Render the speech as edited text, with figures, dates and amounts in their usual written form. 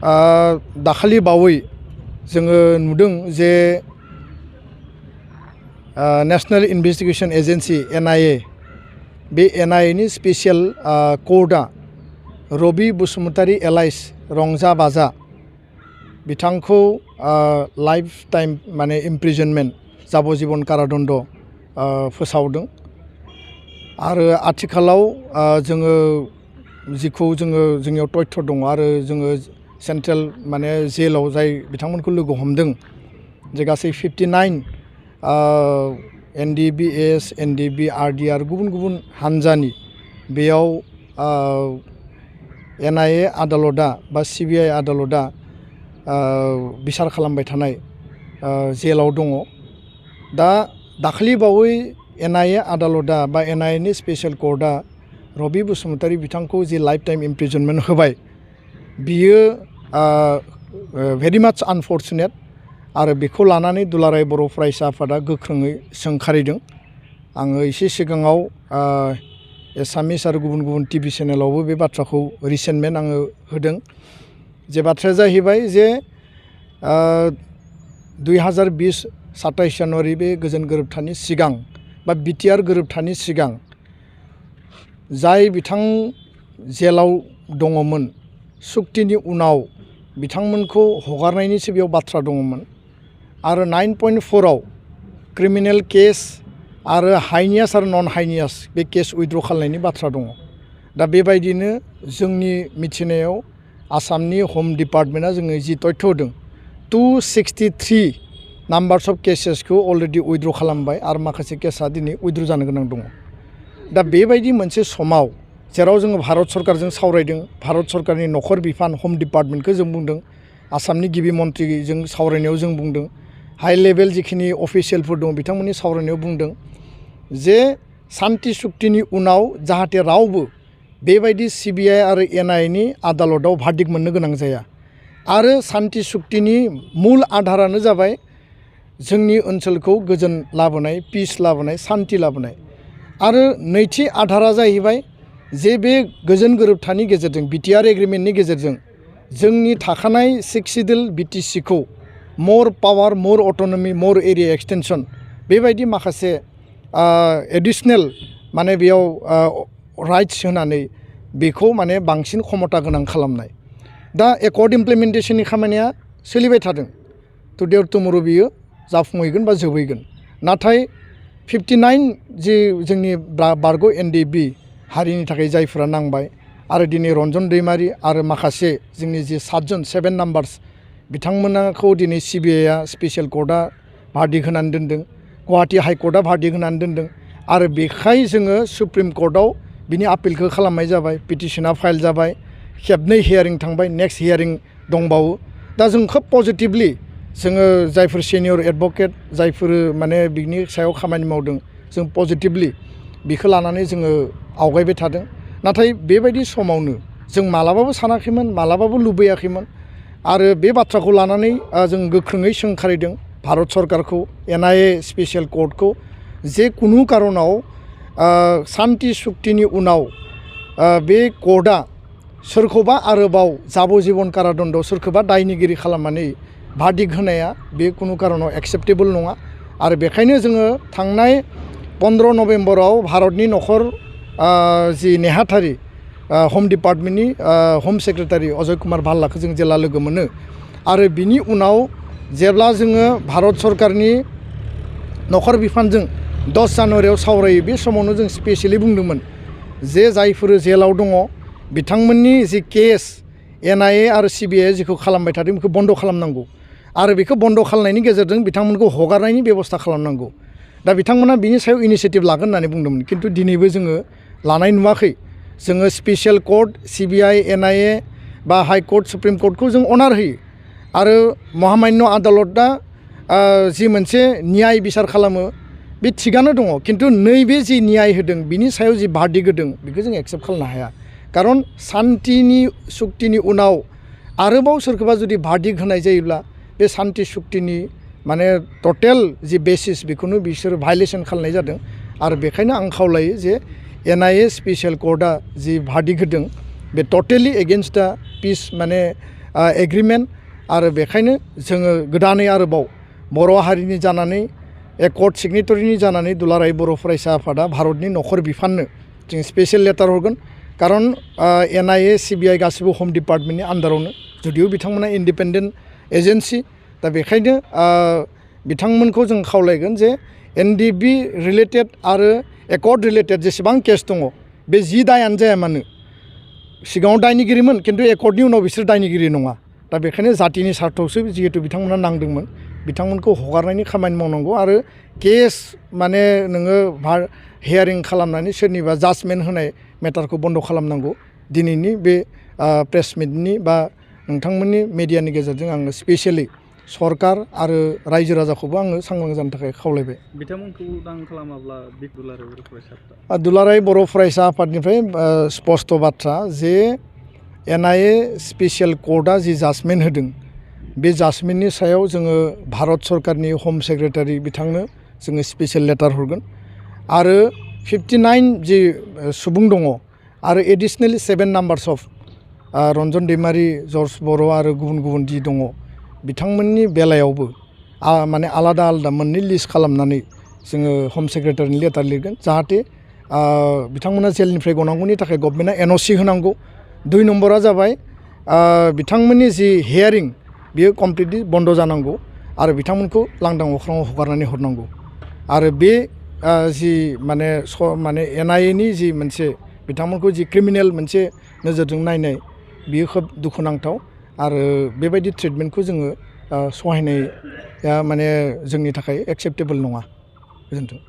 दाखालि बावै जोङो नुदों जे नेशनेल इन्वेस्टिगेशन एजेन्सि NIA बे NIA नि स्पेसियेल कर्टआ रबि बसुमतारी एलाइस रंजा बाजा बिथांखौ लाइफ टाइम माने इमप्रिजनमेन्ट जाबजीबन कारादण्ड फोसावदों आरो आथिखालाव जोङो जिखौ जोंनियाव तथ्य दङ आरो जोङो सेन्ट्रेल माने जेलाव जाय बिथांमोनखौ लोगो हमदों जे गासै 59 NDBS NDB RDR गुबुन गुबुन हानजानि बेयाव NIA आदालतआ बा CBI आदालतआ बिसार खालामबाय थानाय जेलाव दङ दा दाखालि बावै NIA आदालतआ बा NIA नि स्पेसियेल कर्टआ रबि बसुमतारी बिथांखौ जे लाइफ टाइम इमप्रिजनमेन्ट होबाय बियो भेरि माच आनफर्चुनेट आरो बेखौ लानानै दुलाराय बर' फरायसा आफादा गोख्रोङै सोंखारिदों आङो एसे सिगाङाव एसामिस आरो गुबुन गुबुन TV चेनेलावबो बे बाथ्राखौ रिसेन्टमेन्ट आङो होदों जे बाथ्राया जाहैबाय जे 2020 27 जानुवारि बे गोजोन गोरोबथानि सिगां बा BTR गोरोबथानि सिगां जाय बिथां जेलाव दङमोन सुक्तिनि उनाव बिथांमोनखौ हगारनायनिसो बेयाव बाथ्रा दङमोन आरो 9.4 आव क्रिमिनेल केस आरो हाइनियास आरो नन हाइनियास बे केस उइथड्र खालामनायनि बाथ्रा दङ दा बेबायदिनो जोंनि मिथिनायाव आसामनि हम डिपार्टमेन्टआ जोंनो जि तथ्य होदों 263 नाम्बार्स अफ केसेसखौ अलरेडि उइथड्र खालामबाय आरो माखासे केसा दिनै उइथड्र जानो गोनां दङ दा बेबायदि मोनसे समाव जेराव जोङो भारत सरकारजों सावरायदों भारत सरकारनि नखर बिफान हम डिपार्टमेन्टखौ जों बुंदों आसामनि गिबि मन्थ्रिजों सावरायनायाव जों बुंदों हाई लेभेल जिखिनि अफिसियेलफोर दं बिथांमोननि सावरायनायाव बुंदों जे सान्ति सुक्तिनि उनाव जाहाथे रावबो बेबायदि CBI आरो NIA नि आदालतआव भार्डिक्ट मोननो गोनां जाया आरो सान्ति सुक्तिनि मुल आधारानो जाबाय जोंनि ओनसोलखौ गोजोन लाबोनाय पिस लाबोनाय सान्ति लाबोनाय आरो नैथि आधारा जाहैबाय जे बे गोजोन गोरोबथानि गेजेरजों BTR एग्रिमेन्टनि गेजेरजों जोंनि थाखानाय 6 शिड्युल BTC खौ मोर पावार मोर अट'नमि मोर एरिया एक्सटेनसन बेबायदि माखासे एडिशनेल माने बेयाव राइट्स होनानै बेखौ माने बांसिन क्षमता गोनां खालामनाय दा एकर्ड इमप्लिमेन्टेशननि खामानिया सोलिबाय थादों टुडे अर टुमरो बियो जाफुंहैगोन बा जोबहैगोन नाथाय 59 जि जोंनि बारग' NDB हारिनि थाखाय जायफोरा नांबाय आरो दिनै रन्जन दैमारि आरो माखासे जोंनि जि 7 नाम्बार्स बिथांमोनखौ दिनै CBIआ स्पेसियेल कर्टआ भार्डिक्ट होनानै दोनदों गुवाहाटी हाइकर्टआ भार्डिक्ट होनानै दोनदों आरो बेखाय जोङो सुप्रिम कर्टआव बिनि आपिलखौ खालामनाय जाबाय पिटिशना फाइल जाबाय खेबनै हियारिं थांबाय नेक्स्ट हियारिं दंबावो दा जों खोब पजिटिभलि जोङो जायफोर सिनियर एडभकेट जायफोर माने बिनि सायाव खामानि मावदों जों पजिटिभलि बिखौ लानानै जोङो आवगायबाय थादों नाथाय बेबायदि समावनो जों मालाबाबो सानाखैमोन मालाबाबो लुबैयाखैमोन आरो बे बाथ्राखौ लानानै जों गोख्रोङै सोंखारिदों भारत सरकारखौ NIA स्पेसियेल कर्टखौ जे कुनु कारनाव सान्ति सुक्तिनि उनाव बे कर्टआ सोरखौबा आरोबाव जाबजीबन कारादण्ड सोरखौबा दायनिगिरि खालामनानै भार्डिक्ट होनाया बे कुनु कारनाव एक्सेप्टेबल नङा आरो बेखायनो जोङो थांनाय 15 नभेम्बराव भारतनि नखर जि नेहाथारि हम डिपार्टमेन्टनि हम सेक्रेटारि अजय कुमार भाल्लाखौ जों जेला लोगो मोनो आरो बिनि उनाव जेब्ला जोङो भारत सरकारनि नखर बिफानजों 10 जानुवारियाव सावरायो बे समावनो जों स्पेसियेलि बुंदोंमोन जे जायफोर जेलाव दङ बिथांमोननि जि केस NIA आरो CBI जिखौ खालामबाय थादों बेखौ बन्द खालामनांगौ आरो बेखौ बन्द खालामनायनि गेजेरजों बिथांमोनखौ हगारनायनि बेबस्था खालामनांगौ दा बिथांमोना बिनि सायाव इनिशिएटिभ लागोन होननानै बुंदोंमोन खिन्थु दिनैबो जोङो लानाय नुवाखै जोङो स्पेसियेल कर्ट CBI NIA बा हाइ कर्ट सुप्रिम कर्टखौ जों अनार होयो आरो महामान्य आदालतआ जि मोनसे न्याय बिसार खालामो बे थिगानो दङ खिन्थु नैबे जि न्याय होदों बिनि सायाव जि भार्डिक्ट होदों बेखौ जों एक्सेप्ट खालामनो हाया कारन सान्तिनि सुक्तिनि उनाव आरोबाव सोरखौबा जुदि भार्डिक्ट होनाय जायोब्ला बे सान्ति सुक्तिनि माने टटेल जि बेसिस बेखौनो बिसोर भायलेसन खालामनाय जादों आरो बेखायनो आं खावलायो जे NIA स्पेसियेल कर्टआ जि भार्डिक्ट होदों बे टटेलि एगेन्स्ट दा पिस माने एग्रिमेन्ट आरो बेखायनो जोङो गोदानै आरोबाव बर' हारिनि जानानै एकर्ड सिगनेटरिनि जानानै दुलाराय बर' फरायसा आफादा भारतनि नखर बिफाननो जों स्पेसियेल लेटार हरगोन खारन NIA CBI गासिबो हम डिपार्टमेन्टनि आन्दारावनो जुदिও बिथांमोना इन्डिपेन्डेन्ट एजेन्सि दा बेखायनो बिथांमोनखौ जों खावलायगोन जे NDB रिलेटेड आरो एकर्ड रिलेटेड जेसेबां केस दङ बे जि दायानो जाया मानो सिगाङाव दायनिगिरिमोन खिन्थु एकर्डनि उनाव बिसोर दायनिगिरि नङा दा बेखायनो जातिनि सार्थआवसो जिहेतु बिथांमोना नांदोंमोन बिथांमोनखौ हगारनायनि खामानि मावनांगौ आरो केस माने नोङो हियारिं खालामनानै सोरनिबा जाजमेन्ट होनाय मेटारखौ बन्द खालामनांगौ दिनैनि बे प्रेस मिटनि बा नोंथांमोननि मिडियानि गेजेरजों आङो स्पेसियेलि सरकार आरो रायजो राजाखौबो आङो सांग्रां जानो थाखाय खावलायबाय बिथांमोनखौ उदां खालामाब्ला दुलाराय बर' फरायसा दुलाराय बर' फरायसा आफादनिफ्राय स्पष्ट बाथ्रा जे NIA स्पेसियेल कर्टआ जि जाजमेन्ट होदों बे जाजमेन्टनि सायाव जोङो भारत सरकारनि हम सेक्रेटारि बिथांनो जोङो स्पेसियेल लेटार हरगोन आरो 59 जि सुबुं दङ आरो एडिशनेलि 7 numbers of Ranjan Daimary George बर' आरो गुबुन गुबुन जि दङ बिथांमोननि बेलायावबो माने आलादा आलादा मोननै लिस्ट खालामनानै जोङो हम सेक्रेटारिनि लेटार लिरगोन जाहाथे बिथांमोना जेलनिफ्राय गनांगौनि थाखाय गभर्नमेन्टआ NOC होनांगौ 2 नम्बरा जाबाय बिथांमोननि जि हियारिं बियो कमप्लिटलि बन्द जानांगौ आरो बिथांमोनखौ लांदां अख्राङाव हगारनानै हरनांगौ आरो बे जि माने NIA नि जि मोनसे बिथांमोनखौ जि क्रिमिनेल मोनसे नोजोरजों नायनाय बियो खोब दुखुनांथाव आरो बेबायदि ट्रिटमेन्टखौ जोङो सहायनाया माने जोंनि थाखाय एक्सेप्टेबल नङा गोजोन्थों।